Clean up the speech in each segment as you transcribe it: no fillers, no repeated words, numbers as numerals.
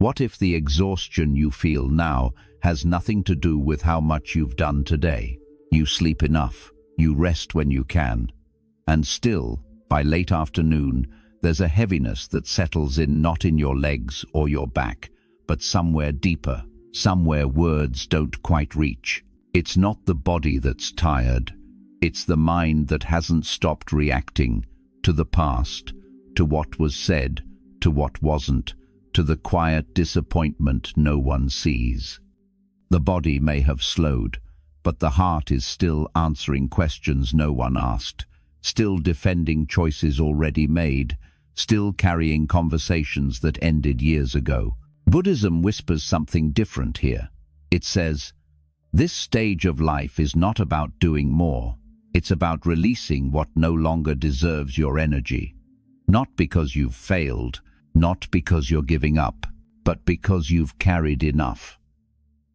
What if the exhaustion you feel now has nothing to do with how much you've done today? You sleep enough, you rest when you can, and still, by late afternoon, there's a heaviness that settles in, not in your legs or your back, but somewhere deeper, somewhere words don't quite reach. It's not the body that's tired, it's the mind that hasn't stopped reacting to the past, to what was said, to what wasn't, to the quiet disappointment no one sees. The body may have slowed, but the heart is still answering questions no one asked, still defending choices already made, still carrying conversations that ended years ago. Buddhism whispers something different here. It says, this stage of life is not about doing more. It's about releasing what no longer deserves your energy. Not because you've failed, not because you're giving up, but because you've carried enough.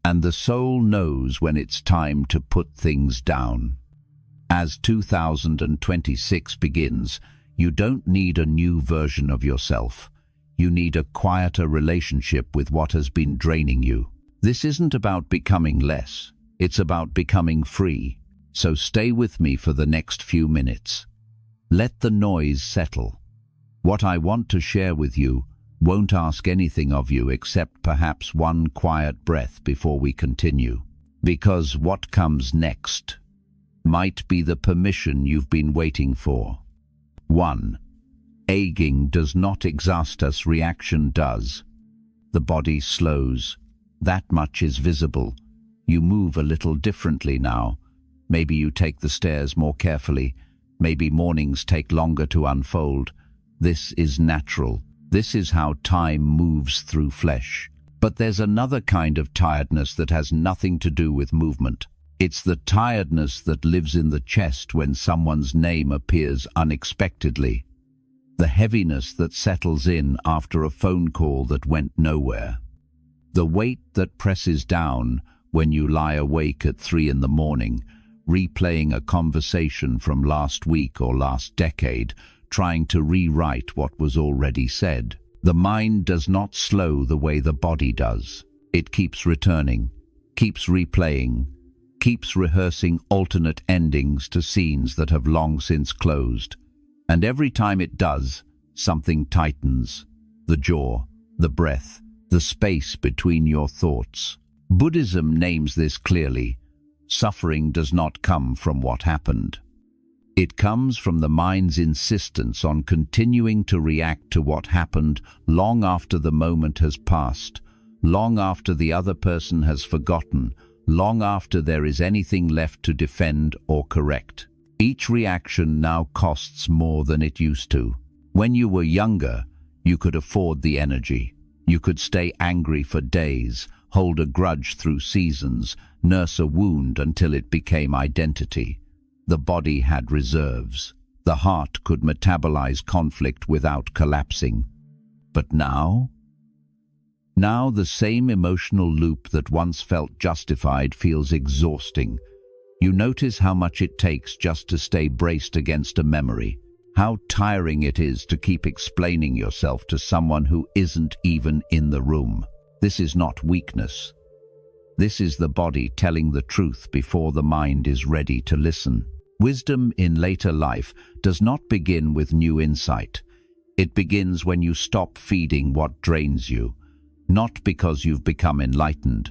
And the soul knows when it's time to put things down. As 2026 begins, you don't need a new version of yourself. You need a quieter relationship with what has been draining you. This isn't about becoming less. It's about becoming free. So stay with me for the next few minutes. Let the noise settle. What I want to share with you won't ask anything of you except perhaps one quiet breath before we continue. Because what comes next might be the permission you've been waiting for. 1. Aging does not exhaust us, reaction does. The body slows. That much is visible. You move a little differently now. Maybe you take the stairs more carefully. Maybe mornings take longer to unfold. This is natural. This is how time moves through flesh. But there's another kind of tiredness that has nothing to do with movement. It's the tiredness that lives in the chest when someone's name appears unexpectedly. The heaviness that settles in after a phone call that went nowhere. The weight that presses down when you lie awake at 3 in the morning, replaying a conversation from last week or last decade, trying to rewrite what was already said. The mind does not slow the way the body does. It keeps returning, keeps replaying, keeps rehearsing alternate endings to scenes that have long since closed. And every time it does, something tightens. The jaw, the breath, the space between your thoughts. Buddhism names this clearly. Suffering does not come from what happened. It comes from the mind's insistence on continuing to react to what happened long after the moment has passed, long after the other person has forgotten, long after there is anything left to defend or correct. Each reaction now costs more than it used to. When you were younger, you could afford the energy. You could stay angry for days, hold a grudge through seasons, nurse a wound until it became identity. The body had reserves. The heart could metabolize conflict without collapsing. But now? Now the same emotional loop that once felt justified feels exhausting. You notice how much it takes just to stay braced against a memory. How tiring it is to keep explaining yourself to someone who isn't even in the room. This is not weakness. This is the body telling the truth before the mind is ready to listen. Wisdom in later life does not begin with new insight. It begins when you stop feeding what drains you, not because you've become enlightened,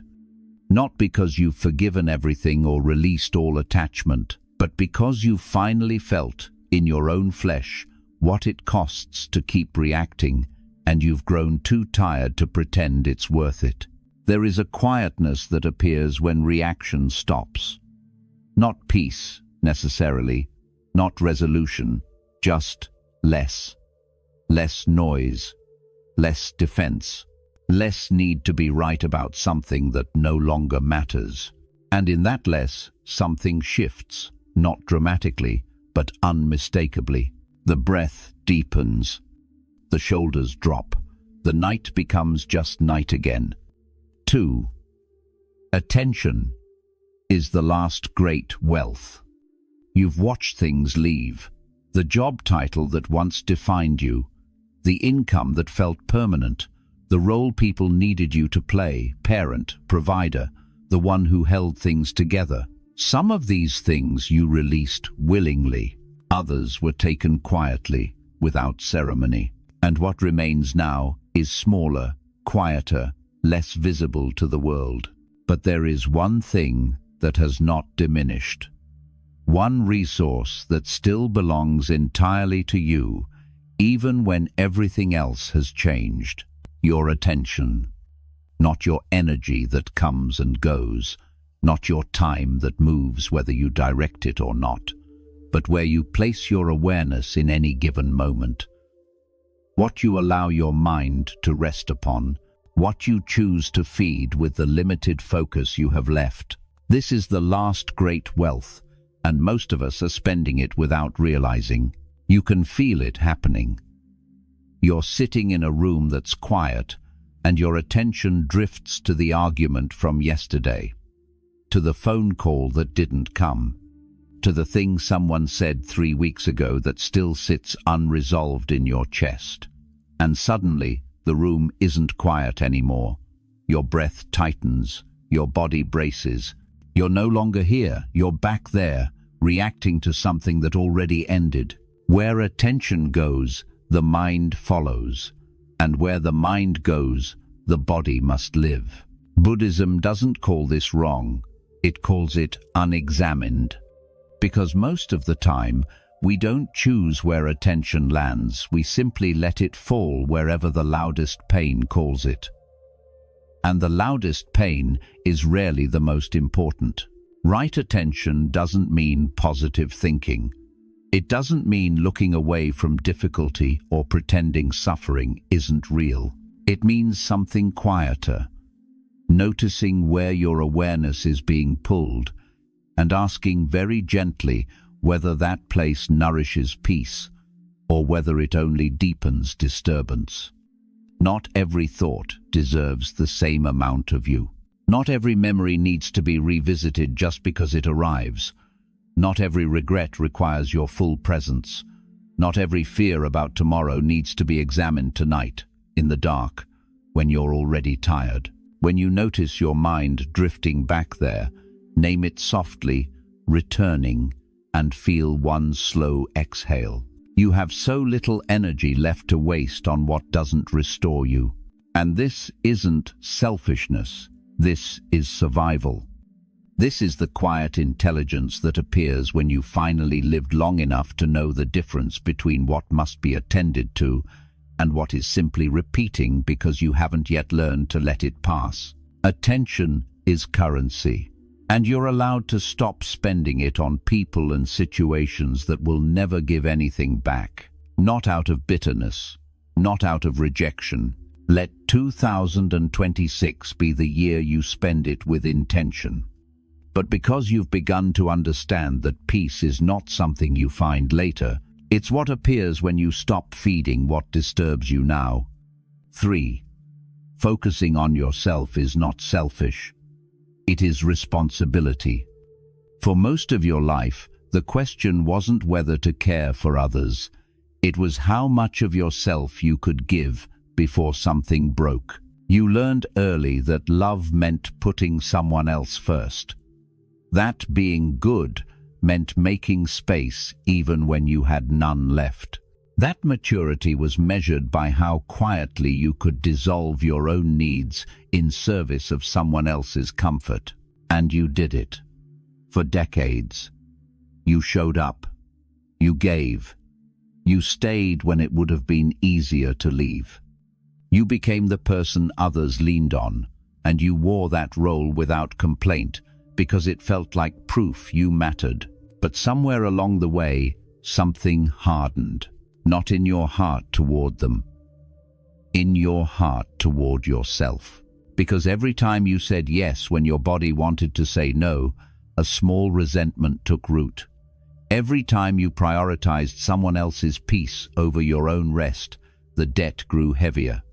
not because you've forgiven everything or released all attachment, but because you've finally felt, in your own flesh, what it costs to keep reacting, and you've grown too tired to pretend it's worth it. There is a quietness that appears when reaction stops. Not peace, necessarily, not resolution, just less. Less noise, less defense, less need to be right about something that no longer matters. And in that less, something shifts, not dramatically, but unmistakably. The breath deepens. The shoulders drop. The night becomes just night again. 2. Attention is the last great wealth. You've watched things leave. The job title that once defined you, the income that felt permanent, the role people needed you to play, parent, provider, the one who held things together. Some of these things you released willingly. Others were taken quietly, without ceremony. And what remains now is smaller, quieter, less visible to the world. But there is one thing that has not diminished. One resource that still belongs entirely to you, even when everything else has changed. Your attention. Not your energy that comes and goes, not your time that moves whether you direct it or not, but where you place your awareness in any given moment. What you allow your mind to rest upon, what you choose to feed with the limited focus you have left. This is the last great wealth, and most of us are spending it without realizing. You can feel it happening. You're sitting in a room that's quiet, and your attention drifts to the argument from yesterday, to the phone call that didn't come, to the thing someone said 3 weeks ago that still sits unresolved in your chest. And suddenly, the room isn't quiet anymore. Your breath tightens, your body braces. You're no longer here, you're back there, reacting to something that already ended. Where attention goes, the mind follows. And where the mind goes, the body must live. Buddhism doesn't call this wrong. It calls it unexamined. Because most of the time, we don't choose where attention lands. We simply let it fall wherever the loudest pain calls it. And the loudest pain is rarely the most important. Right attention doesn't mean positive thinking. It doesn't mean looking away from difficulty or pretending suffering isn't real. It means something quieter, noticing where your awareness is being pulled and asking very gently whether that place nourishes peace or whether it only deepens disturbance. Not every thought deserves the same amount of you. Not every memory needs to be revisited just because it arrives. Not every regret requires your full presence. Not every fear about tomorrow needs to be examined tonight, in the dark, when you're already tired. When you notice your mind drifting back there, name it softly, returning, and feel one slow exhale. You have so little energy left to waste on what doesn't restore you. And this isn't selfishness. This is survival. This is the quiet intelligence that appears when you finally lived long enough to know the difference between what must be attended to and what is simply repeating because you haven't yet learned to let it pass. Attention is currency, and you're allowed to stop spending it on people and situations that will never give anything back. Not out of bitterness, not out of rejection. Let 2026 be the year you spend it with intention. But because you've begun to understand that peace is not something you find later, it's what appears when you stop feeding what disturbs you now. 3. Focusing on yourself is not selfish. It is responsibility. For most of your life, the question wasn't whether to care for others. It was how much of yourself you could give before something broke. You learned early that love meant putting someone else first. That being good meant making space even when you had none left. That maturity was measured by how quietly you could dissolve your own needs in service of someone else's comfort. And you did it. For decades. You showed up. You gave. You stayed when it would have been easier to leave. You became the person others leaned on, and you wore that role without complaint because it felt like proof you mattered. But somewhere along the way, something hardened. Not in your heart toward them. In your heart toward yourself. Because every time you said yes when your body wanted to say no, a small resentment took root. Every time you prioritized someone else's peace over your own rest, the debt grew heavier.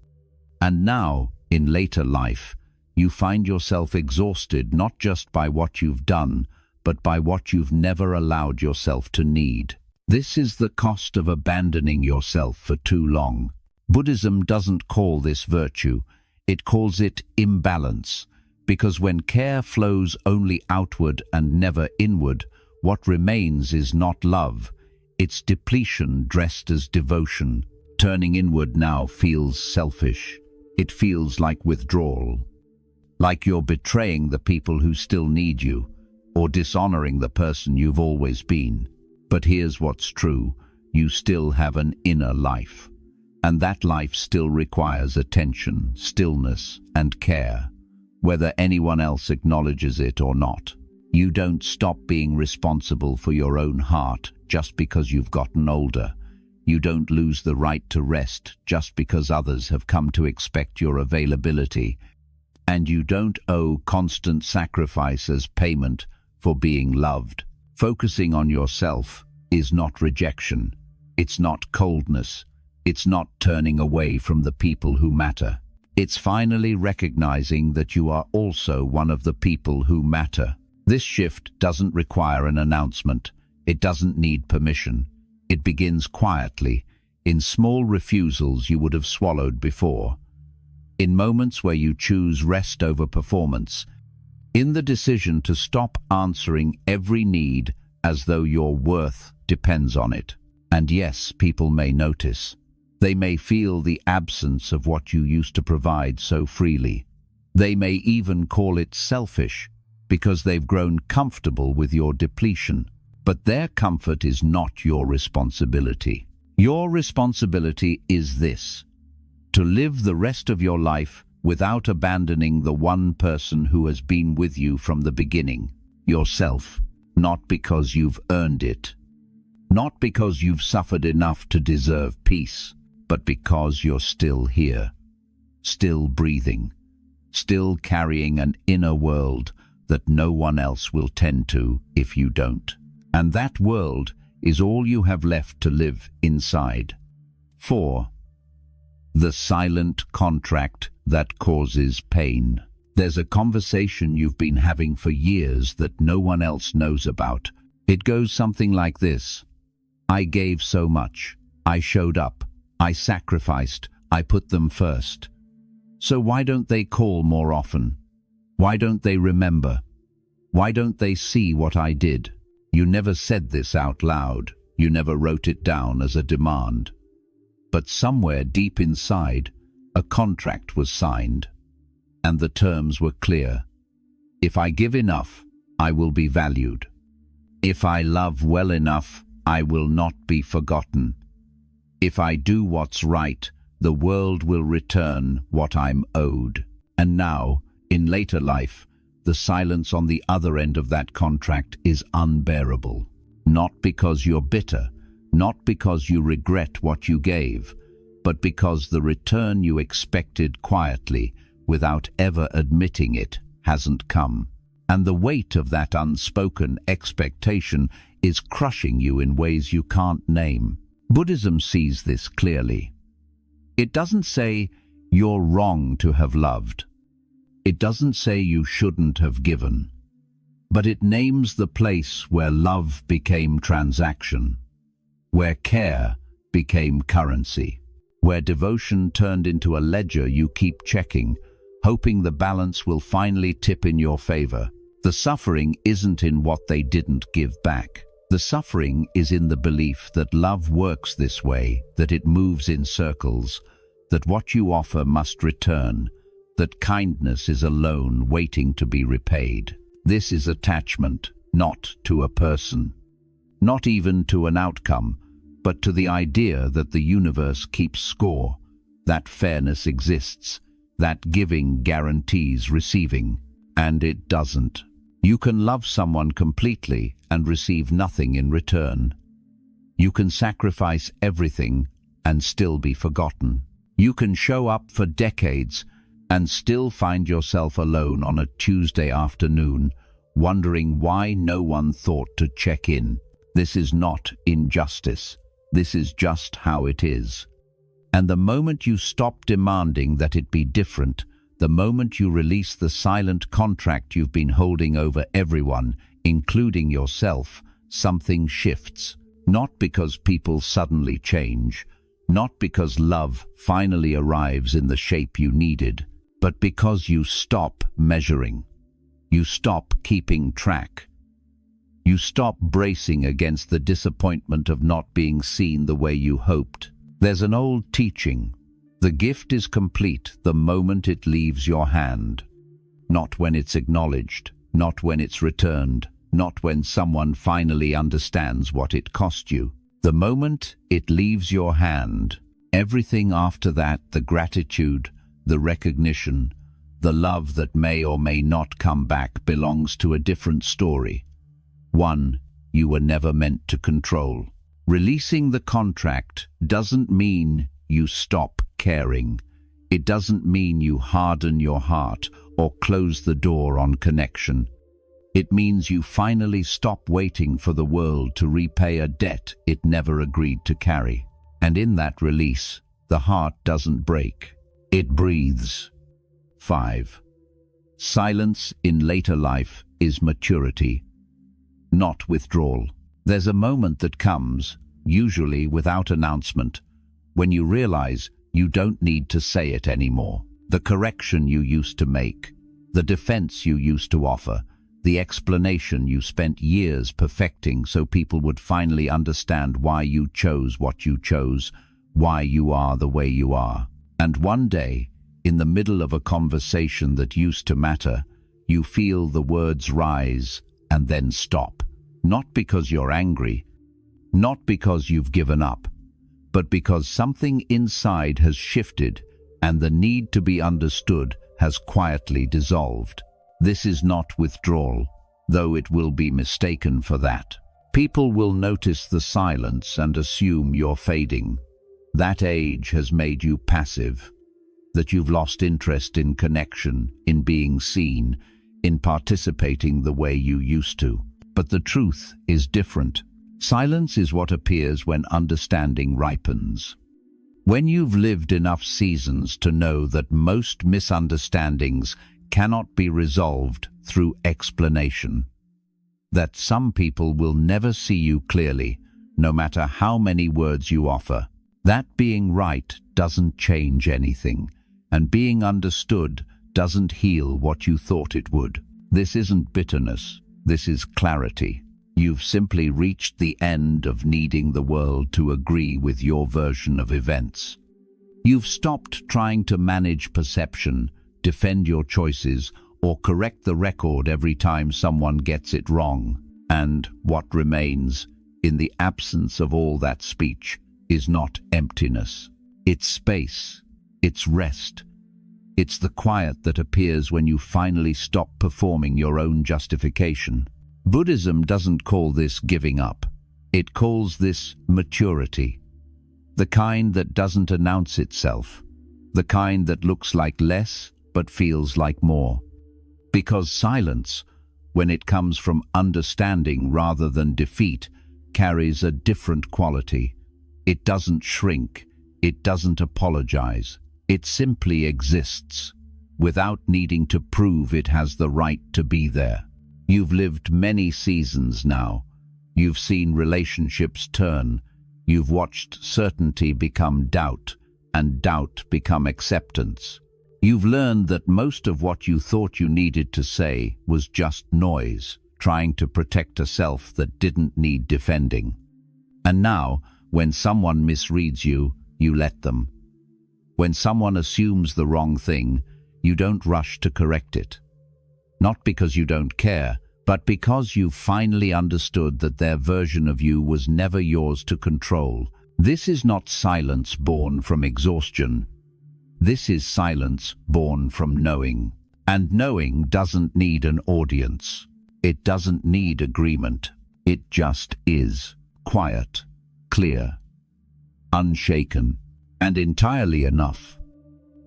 And now, in later life, you find yourself exhausted not just by what you've done, but by what you've never allowed yourself to need. This is the cost of abandoning yourself for too long. Buddhism doesn't call this virtue, it calls it imbalance, because when care flows only outward and never inward, what remains is not love, it's depletion dressed as devotion. Turning inward now feels selfish. It feels like withdrawal, like you're betraying the people who still need you, or dishonoring the person you've always been. But here's what's true, you still have an inner life, and that life still requires attention, stillness, and care, whether anyone else acknowledges it or not. You don't stop being responsible for your own heart just because you've gotten older. You don't lose the right to rest just because others have come to expect your availability. And you don't owe constant sacrifice as payment for being loved. Focusing on yourself is not rejection. It's not coldness. It's not turning away from the people who matter. It's finally recognizing that you are also one of the people who matter. This shift doesn't require an announcement. It doesn't need permission. It begins quietly, in small refusals you would have swallowed before, in moments where you choose rest over performance, in the decision to stop answering every need as though your worth depends on it. And yes, people may notice. They may feel the absence of what you used to provide so freely. They may even call it selfish, because they've grown comfortable with your depletion. But their comfort is not your responsibility. Your responsibility is this: to live the rest of your life without abandoning the one person who has been with you from the beginning, yourself, not because you've earned it, not because you've suffered enough to deserve peace, but because you're still here, still breathing, still carrying an inner world that no one else will tend to if you don't. And that world is all you have left to live inside. 4. The silent contract that causes pain. There's a conversation you've been having for years that no one else knows about. It goes something like this: I gave so much. I showed up. I sacrificed. I put them first. So why don't they call more often? Why don't they remember? Why don't they see what I did? You never said this out loud. You never wrote it down as a demand. But somewhere deep inside, a contract was signed, and the terms were clear. If I give enough, I will be valued. If I love well enough, I will not be forgotten. If I do what's right, the world will return what I'm owed. And now, in later life, the silence on the other end of that contract is unbearable. Not because you're bitter, not because you regret what you gave, but because the return you expected quietly, without ever admitting it, hasn't come. And the weight of that unspoken expectation is crushing you in ways you can't name. Buddhism sees this clearly. It doesn't say, you're wrong to have loved. It doesn't say you shouldn't have given. But it names the place where love became transaction, where care became currency, where devotion turned into a ledger you keep checking, hoping the balance will finally tip in your favor. The suffering isn't in what they didn't give back. The suffering is in the belief that love works this way, that it moves in circles, that what you offer must return, that kindness is a loan waiting to be repaid. This is attachment, not to a person, not even to an outcome, but to the idea that the universe keeps score, that fairness exists, that giving guarantees receiving, and it doesn't. You can love someone completely and receive nothing in return. You can sacrifice everything and still be forgotten. You can show up for decades and still find yourself alone on a Tuesday afternoon, wondering why no one thought to check in. This is not injustice. This is just how it is. And the moment you stop demanding that it be different, the moment you release the silent contract you've been holding over everyone, including yourself, something shifts. Not because people suddenly change, Not because love finally arrives in the shape you needed, but because you stop measuring. You stop keeping track. You stop bracing against the disappointment of not being seen the way you hoped. There's an old teaching: the gift is complete the moment it leaves your hand. Not when it's acknowledged, not when it's returned, not when someone finally understands what it cost you. The moment it leaves your hand, everything after that, the gratitude, the recognition, the love that may or may not come back, belongs to a different story. One you were never meant to control. Releasing the contract doesn't mean you stop caring. It doesn't mean you harden your heart or close the door on connection. It means you finally stop waiting for the world to repay a debt it never agreed to carry. And in that release, the heart doesn't break. It breathes. 5. Silence in later life is maturity, not withdrawal. There's a moment that comes, usually without announcement, when you realize you don't need to say it anymore. The correction you used to make, the defense you used to offer, the explanation you spent years perfecting so people would finally understand why you chose what you chose, why you are the way you are. And one day, in the middle of a conversation that used to matter, you feel the words rise and then stop. Not because you're angry, not because you've given up, but because something inside has shifted and the need to be understood has quietly dissolved. This is not withdrawal, though it will be mistaken for that. People will notice the silence and assume you're fading. That age has made you passive, that you've lost interest in connection, in being seen, in participating the way you used to. But the truth is different. Silence is what appears when understanding ripens. When you've lived enough seasons to know that most misunderstandings cannot be resolved through explanation. That some people will never see you clearly, no matter how many words you offer. That being right doesn't change anything, and being understood doesn't heal what you thought it would. This isn't bitterness. This is clarity. You've simply reached the end of needing the world to agree with your version of events. You've stopped trying to manage perception, defend your choices, or correct the record every time someone gets it wrong. And what remains, in the absence of all that speech, is not emptiness. It's space. It's rest. It's the quiet that appears when you finally stop performing your own justification. Buddhism doesn't call this giving up. It calls this maturity. The kind that doesn't announce itself. The kind that looks like less but feels like more. Because silence, when it comes from understanding rather than defeat, carries a different quality. It doesn't shrink. It doesn't apologize. It simply exists, without needing to prove it has the right to be there. You've lived many seasons now. You've seen relationships turn. You've watched certainty become doubt, and doubt become acceptance. You've learned that most of what you thought you needed to say was just noise, trying to protect a self that didn't need defending. And now, when someone misreads you, you let them. When someone assumes the wrong thing, you don't rush to correct it. Not because you don't care, but because you've finally understood that their version of you was never yours to control. This is not silence born from exhaustion. This is silence born from knowing. And knowing doesn't need an audience. It doesn't need agreement. It just is. Quiet, clear, unshaken, and entirely enough.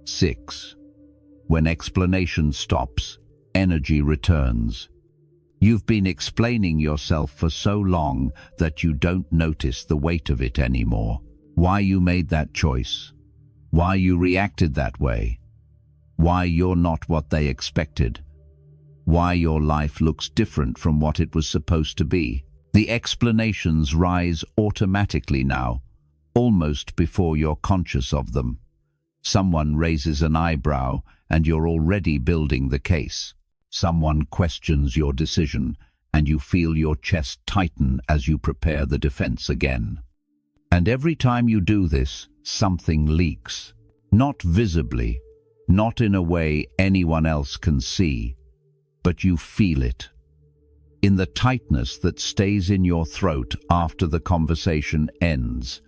6. When explanation stops, energy returns. You've been explaining yourself for so long that you don't notice the weight of it anymore. Why you made that choice. Why you reacted that way. Why you're not what they expected. Why your life looks different from what it was supposed to be. The explanations rise automatically now. almost before you're conscious of them. Someone raises an eyebrow and you're already building the case. Someone questions your decision and you feel your chest tighten as you prepare the defense again. And every time you do this, something leaks. Not visibly, not in a way anyone else can see, but you feel it. In the tightness that stays in your throat after the conversation ends,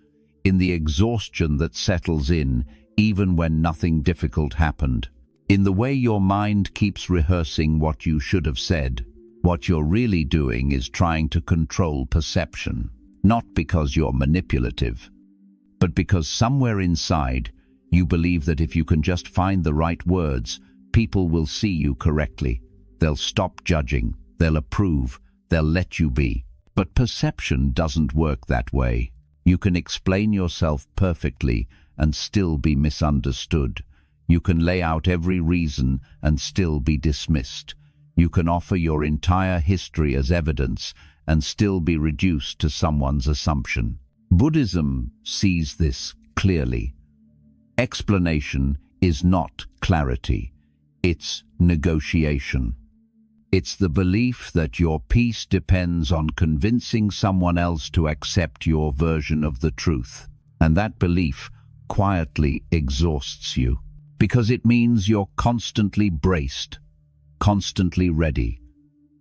in the exhaustion that settles in even when nothing difficult happened, in the way your mind keeps rehearsing what you should have said. What you're really doing is trying to control perception, not because you're manipulative, but because somewhere inside you believe that if you can just find the right words, people will see you correctly. They'll stop judging, they'll approve, they'll let you be. But perception doesn't work that way. You can explain yourself perfectly and still be misunderstood. You can lay out every reason and still be dismissed. You can offer your entire history as evidence and still be reduced to someone's assumption. Buddhism sees this clearly. Explanation is not clarity, it's negotiation. It's the belief that your peace depends on convincing someone else to accept your version of the truth. And that belief quietly exhausts you, because it means you're constantly braced, constantly ready,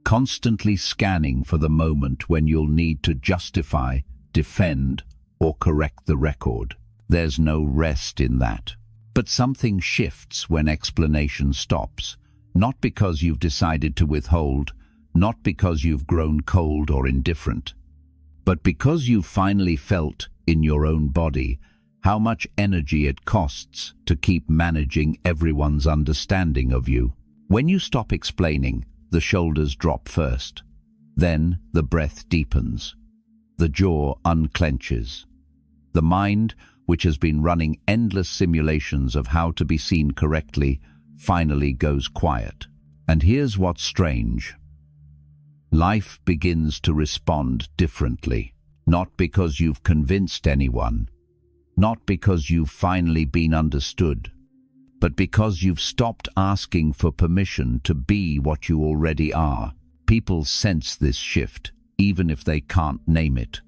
constantly scanning for the moment when you'll need to justify, defend, or correct the record. There's no rest in that. But something shifts when explanation stops. Not because you've decided to withhold, not because you've grown cold or indifferent, but because you've finally felt in your own body how much energy it costs to keep managing everyone's understanding of you. When you stop explaining, the shoulders drop first. Then the breath deepens. The jaw unclenches. The mind, which has been running endless simulations of how to be seen correctly, finally goes quiet. And here's what's strange. Life begins to respond differently, not because you've convinced anyone, not because you've finally been understood, but because you've stopped asking for permission to be what you already are. People sense this shift, even if they can't name it.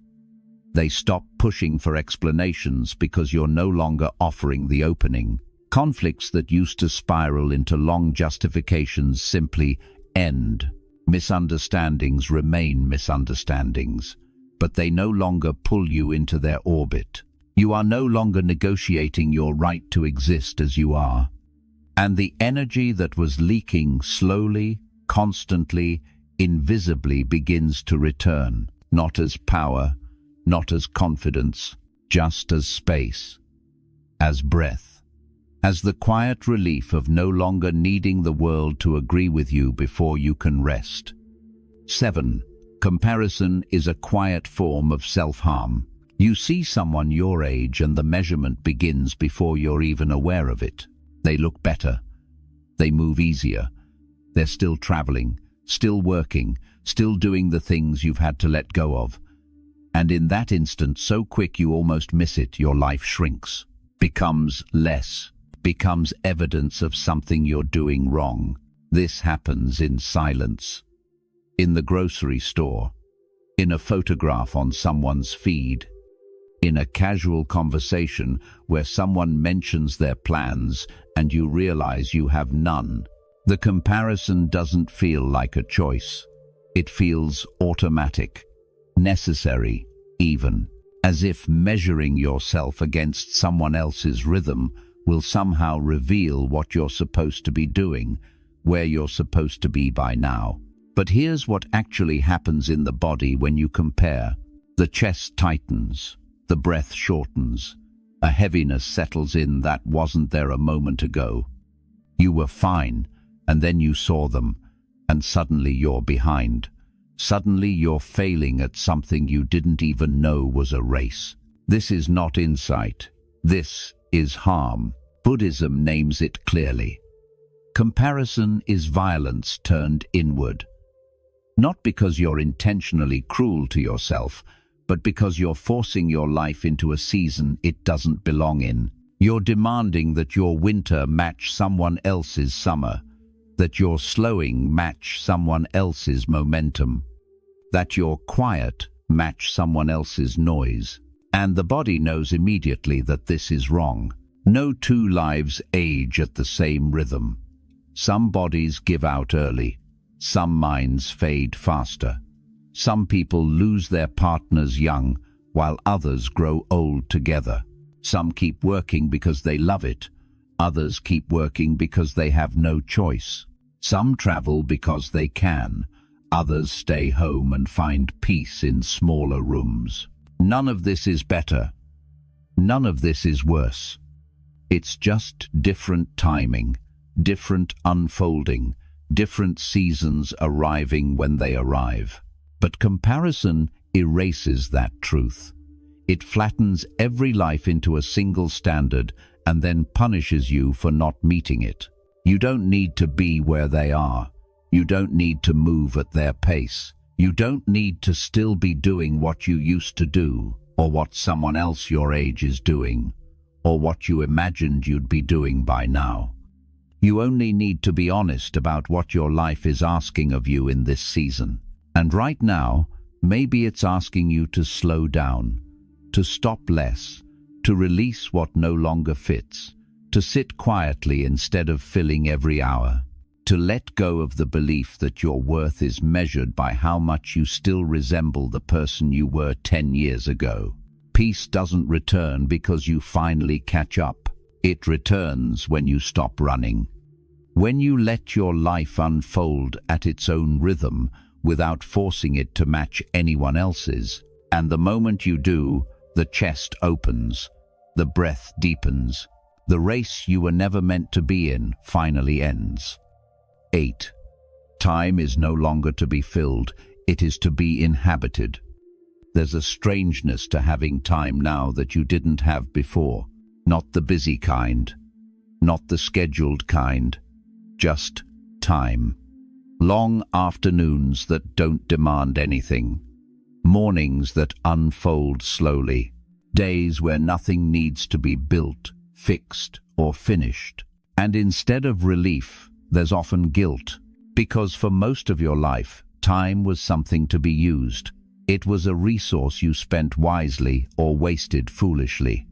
They stop pushing for explanations because you're no longer offering the opening. Conflicts that used to spiral into long justifications simply end. Misunderstandings remain misunderstandings, but they no longer pull you into their orbit. You are no longer negotiating your right to exist as you are. And the energy that was leaking slowly, constantly, invisibly begins to return, not as power, not as confidence, just as space, as breath. As the quiet relief of no longer needing the world to agree with you before you can rest. 7. Comparison is a quiet form of self-harm. You see someone your age and the measurement begins before you're even aware of it. They look better. They move easier. They're still traveling, still working, still doing the things you've had to let go of. And in that instant, so quick you almost miss it, your life shrinks, becomes less, becomes evidence of something you're doing wrong. This happens in silence, in the grocery store, in a photograph on someone's feed, in a casual conversation where someone mentions their plans and you realize you have none. The comparison doesn't feel like a choice. It feels automatic, necessary even, as if measuring yourself against someone else's rhythm will somehow reveal what you're supposed to be doing, where you're supposed to be by now. But here's what actually happens in the body when you compare. The chest tightens, the breath shortens, a heaviness settles in that wasn't there a moment ago. You were fine, and then you saw them, and suddenly you're behind. Suddenly you're failing at something you didn't even know was a race. This is not insight. This is harm. Buddhism names it clearly. Comparison is violence turned inward. Not because you're intentionally cruel to yourself, but because you're forcing your life into a season it doesn't belong in. You're demanding that your winter match someone else's summer, that your slowing match someone else's momentum, that your quiet match someone else's noise. And the body knows immediately that this is wrong. No two lives age at the same rhythm. Some bodies give out early. Some minds fade faster. Some people lose their partners young, while others grow old together. Some keep working because they love it. Others keep working because they have no choice. Some travel because they can. Others stay home and find peace in smaller rooms. None of this is better. None of this is worse. It's just different timing, different unfolding, different seasons arriving when they arrive. But comparison erases that truth. It flattens every life into a single standard and then punishes you for not meeting it. You don't need to be where they are. You don't need to move at their pace. You don't need to still be doing what you used to do, or what someone else your age is doing, or what you imagined you'd be doing by now. You only need to be honest about what your life is asking of you in this season. And right now, maybe it's asking you to slow down, to stop less, to release what no longer fits, to sit quietly instead of filling every hour, to let go of the belief that your worth is measured by how much you still resemble the person you were 10 years ago. Peace doesn't return because you finally catch up. It returns when you stop running. When you let your life unfold at its own rhythm without forcing it to match anyone else's. And the moment you do, the chest opens, the breath deepens, the race you were never meant to be in finally ends. 8. Time is no longer to be filled, it is to be inhabited. There's a strangeness to having time now that you didn't have before. Not the busy kind, not the scheduled kind, just time. Long afternoons that don't demand anything. Mornings that unfold slowly. Days where nothing needs to be built, fixed, or finished. And instead of relief, there's often guilt, because for most of your life, time was something to be used. It was a resource you spent wisely or wasted foolishly.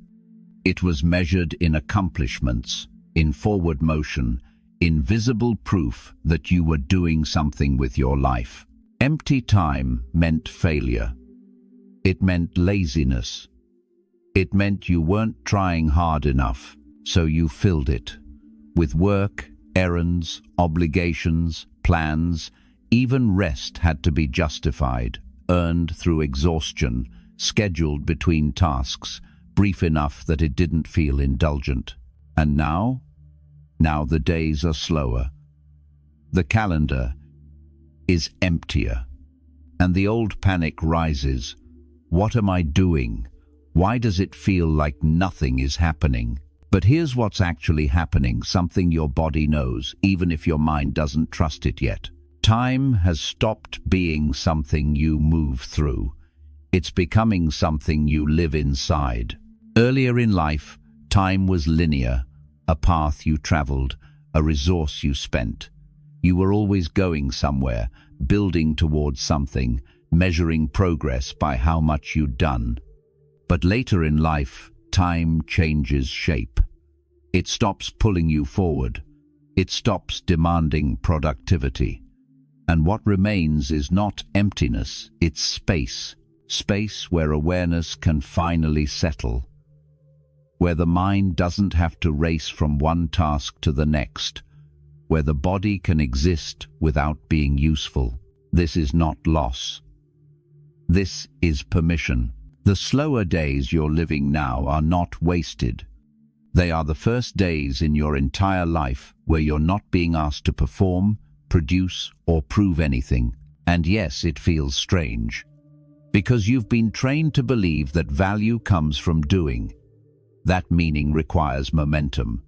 It was measured in accomplishments, in forward motion, in visible proof that you were doing something with your life. Empty time meant failure. It meant laziness. It meant you weren't trying hard enough, so you filled it with work, errands, obligations, plans. Even rest had to be justified, earned through exhaustion, scheduled between tasks, brief enough that it didn't feel indulgent. And now? Now the days are slower. The calendar is emptier. And the old panic rises. What am I doing? Why does it feel like nothing is happening? But here's what's actually happening, something your body knows, even if your mind doesn't trust it yet. Time has stopped being something you move through. It's becoming something you live inside. Earlier in life, time was linear, a path you traveled, a resource you spent. You were always going somewhere, building towards something, measuring progress by how much you'd done. But later in life, time changes shape. It stops pulling you forward. It stops demanding productivity. And what remains is not emptiness, it's space. Space where awareness can finally settle. Where the mind doesn't have to race from one task to the next. Where the body can exist without being useful. This is not loss. This is permission. The slower days you're living now are not wasted. They are the first days in your entire life where you're not being asked to perform, produce, or prove anything. And yes, it feels strange. Because you've been trained to believe that value comes from doing. That meaning requires momentum.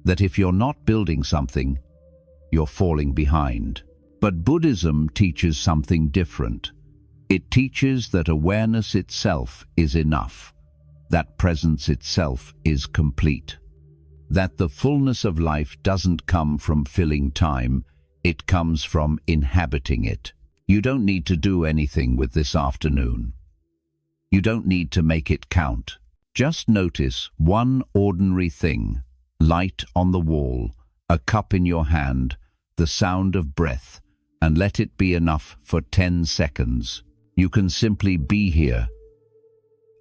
That if you're not building something, you're falling behind. But Buddhism teaches something different. It teaches that awareness itself is enough, that presence itself is complete, that the fullness of life doesn't come from filling time, it comes from inhabiting it. You don't need to do anything with this afternoon. You don't need to make it count. Just notice one ordinary thing: light on the wall, a cup in your hand, the sound of breath, and let it be enough for 10 seconds. You can simply be here,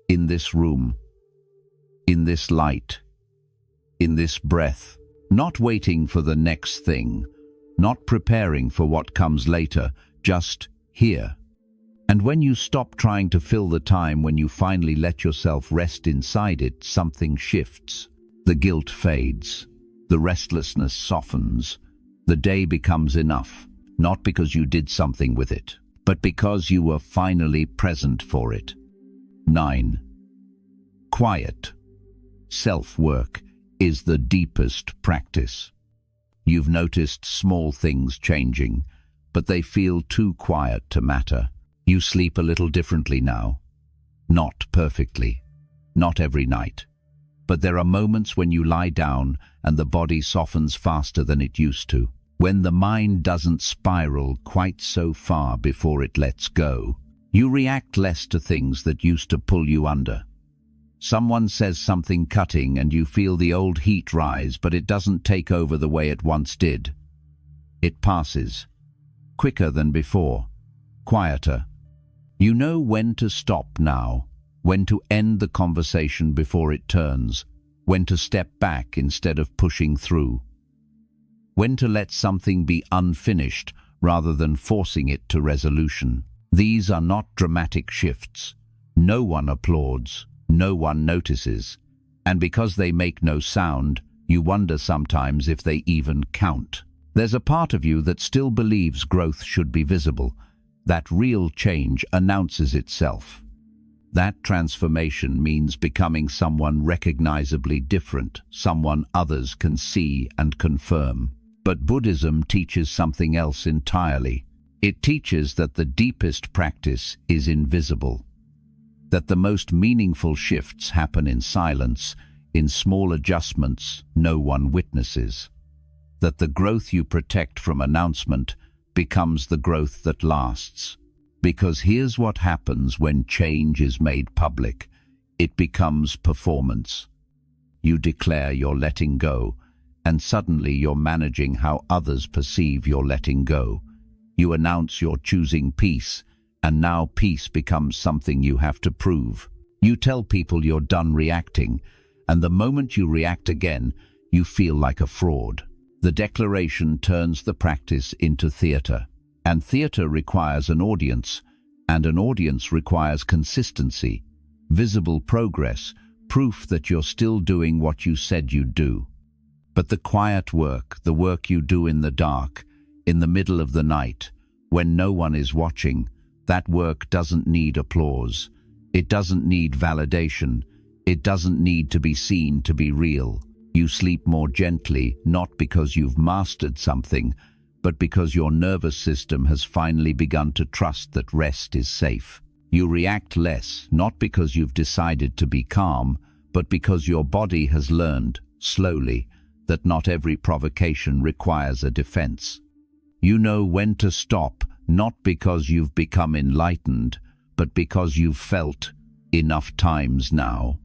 in this room, in this light, in this breath, not waiting for the next thing, not preparing for what comes later, just here. And when you stop trying to fill the time, when you finally let yourself rest inside it, something shifts. The guilt fades. The restlessness softens. The day becomes enough, not because you did something with it, but because you were finally present for it. 9. Quiet. Self-work is the deepest practice. You've noticed small things changing, but they feel too quiet to matter. You sleep a little differently now. Not perfectly, not every night. But there are moments when you lie down and the body softens faster than it used to, when the mind doesn't spiral quite so far before it lets go. You react less to things that used to pull you under. Someone says something cutting and you feel the old heat rise, but it doesn't take over the way it once did. It passes, quicker than before, quieter. You know when to stop now, when to end the conversation before it turns, when to step back instead of pushing through, when to let something be unfinished rather than forcing it to resolution. These are not dramatic shifts. No one applauds, no one notices, and because they make no sound, you wonder sometimes if they even count. There's a part of you that still believes growth should be visible, that real change announces itself. That transformation means becoming someone recognizably different, someone others can see and confirm. But Buddhism teaches something else entirely. It teaches that the deepest practice is invisible, that the most meaningful shifts happen in silence, in small adjustments no one witnesses, that the growth you protect from announcement becomes the growth that lasts. Because here's what happens when change is made public. It becomes performance. You declare you're letting go, and suddenly you're managing how others perceive your letting go. You announce you're choosing peace, and now peace becomes something you have to prove. You tell people you're done reacting, and the moment you react again, you feel like a fraud. The declaration turns the practice into theater, and theater requires an audience, and an audience requires consistency, visible progress, proof that you're still doing what you said you'd do. But the quiet work, the work you do in the dark, in the middle of the night, when no one is watching, that work doesn't need applause. It doesn't need validation. It doesn't need to be seen to be real. You sleep more gently, not because you've mastered something, but because your nervous system has finally begun to trust that rest is safe. You react less, not because you've decided to be calm, but because your body has learned, slowly, that not every provocation requires a defense. You know when to stop, not because you've become enlightened, but because you've felt, enough times now,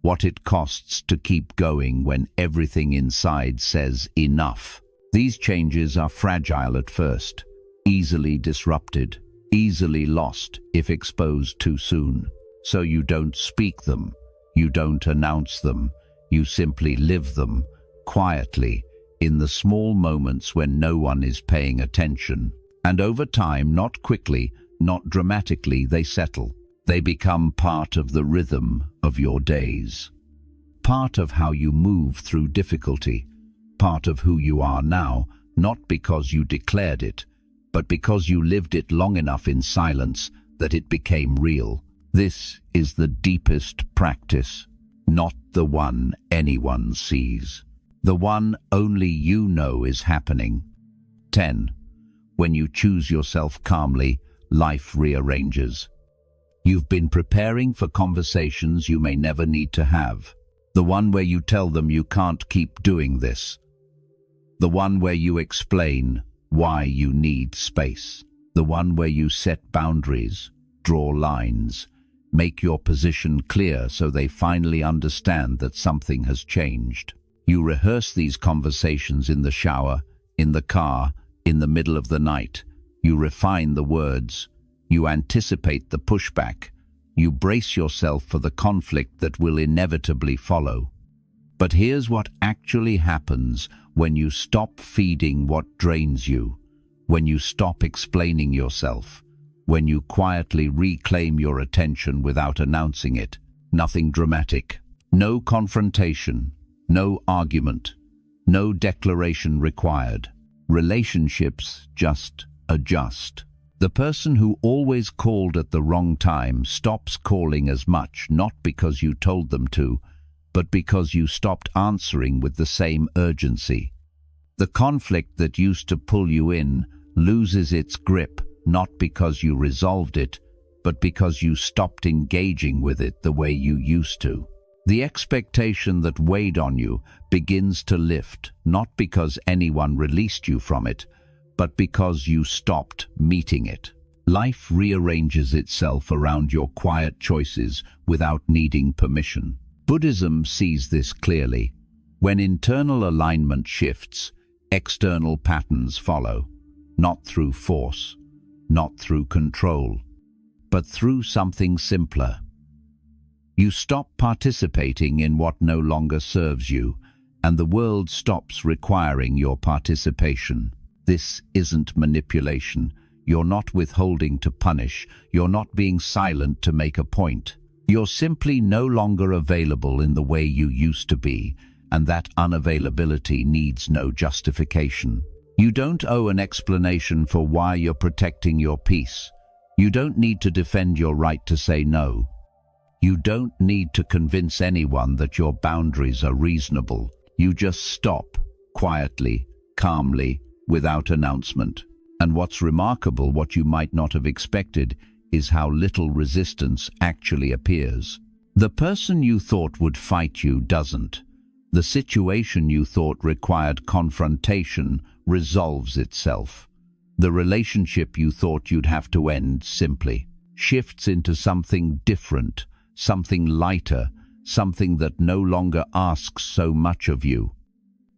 what it costs to keep going when everything inside says enough. These changes are fragile at first, easily disrupted, easily lost if exposed too soon. So you don't speak them, you don't announce them, you simply live them, quietly, in the small moments when no one is paying attention. And over time, not quickly, not dramatically, they settle. They become part of the rhythm of your days, part of how you move through difficulty, part of who you are now, not because you declared it, but because you lived it long enough in silence that it became real. This is the deepest practice, not the one anyone sees, the one only you know is happening. 10. When you choose yourself calmly, life rearranges. You've been preparing for conversations you may never need to have. The one where you tell them you can't keep doing this. The one where you explain why you need space. The one where you set boundaries, draw lines, make your position clear so they finally understand that something has changed. You rehearse these conversations in the shower, in the car, in the middle of the night. You refine the words. You anticipate the pushback. You brace yourself for the conflict that will inevitably follow. But here's what actually happens when you stop feeding what drains you, when you stop explaining yourself, when you quietly reclaim your attention without announcing it. Nothing dramatic. No confrontation. No argument. No declaration required. Relationships just adjust. The person who always called at the wrong time stops calling as much, not because you told them to, but because you stopped answering with the same urgency. The conflict that used to pull you in loses its grip, not because you resolved it, but because you stopped engaging with it the way you used to. The expectation that weighed on you begins to lift, not because anyone released you from it, but because you stopped meeting it. Life rearranges itself around your quiet choices without needing permission. Buddhism sees this clearly. When internal alignment shifts, external patterns follow, not through force, not through control, but through something simpler. You stop participating in what no longer serves you, and the world stops requiring your participation. This isn't manipulation. You're not withholding to punish. You're not being silent to make a point. You're simply no longer available in the way you used to be, and that unavailability needs no justification. You don't owe an explanation for why you're protecting your peace. You don't need to defend your right to say no. You don't need to convince anyone that your boundaries are reasonable. You just stop, quietly, calmly, without announcement. And what's remarkable, what you might not have expected, is how little resistance actually appears. The person you thought would fight you doesn't. The situation you thought required confrontation resolves itself. The relationship you thought you'd have to end simply shifts into something different, something lighter, something that no longer asks so much of you.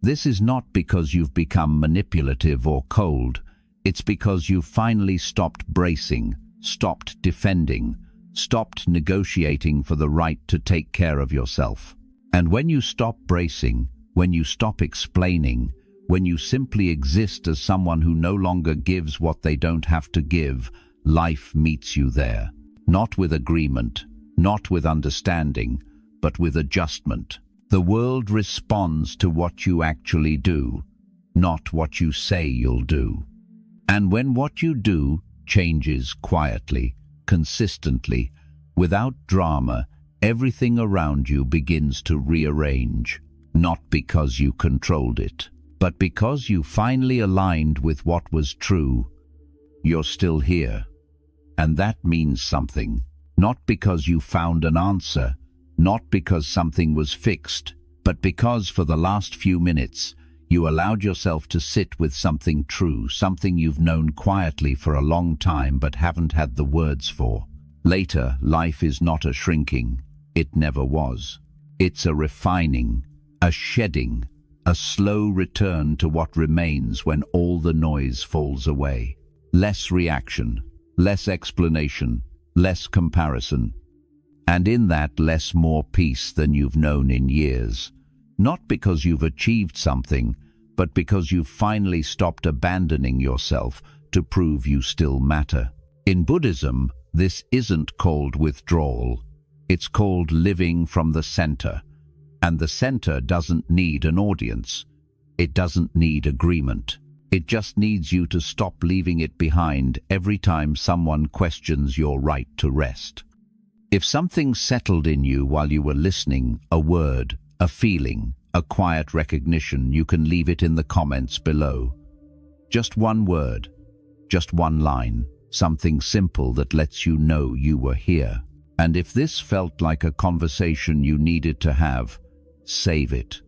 This is not because you've become manipulative or cold. It's because you've finally stopped bracing, stopped defending, stopped negotiating for the right to take care of yourself. And when you stop bracing, when you stop explaining, when you simply exist as someone who no longer gives what they don't have to give, life meets you there. Not with agreement, not with understanding, but with adjustment. The world responds to what you actually do, not what you say you'll do. And when what you do changes quietly, consistently, without drama, everything around you begins to rearrange, not because you controlled it, but because you finally aligned with what was true. You're still here, and that means something. Not because you found an answer, not because something was fixed, but because for the last few minutes you allowed yourself to sit with something true, something you've known quietly for a long time but haven't had the words for. Later, life is not a shrinking. It never was. It's a refining, a shedding, a slow return to what remains when all the noise falls away. Less reaction, less explanation, less comparison, and in that more peace than you've known in years. Not because you've achieved something, but because you've finally stopped abandoning yourself to prove you still matter. In Buddhism, this isn't called withdrawal. It's called living from the center. And the center doesn't need an audience. It doesn't need agreement. It just needs you to stop leaving it behind every time someone questions your right to rest. If something settled in you while you were listening, a word, a feeling, a quiet recognition, you can leave it in the comments below. Just one word, just one line, something simple that lets you know you were here. And if this felt like a conversation you needed to have, save it.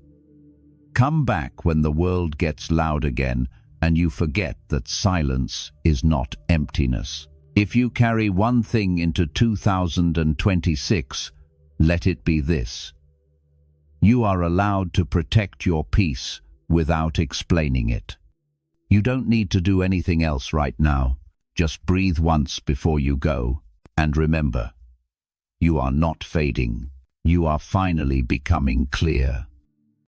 Come back when the world gets loud again and you forget that silence is not emptiness. If you carry one thing into 2026, let it be this. You are allowed to protect your peace without explaining it. You don't need to do anything else right now. Just breathe once before you go. And remember, you are not fading. You are finally becoming clear.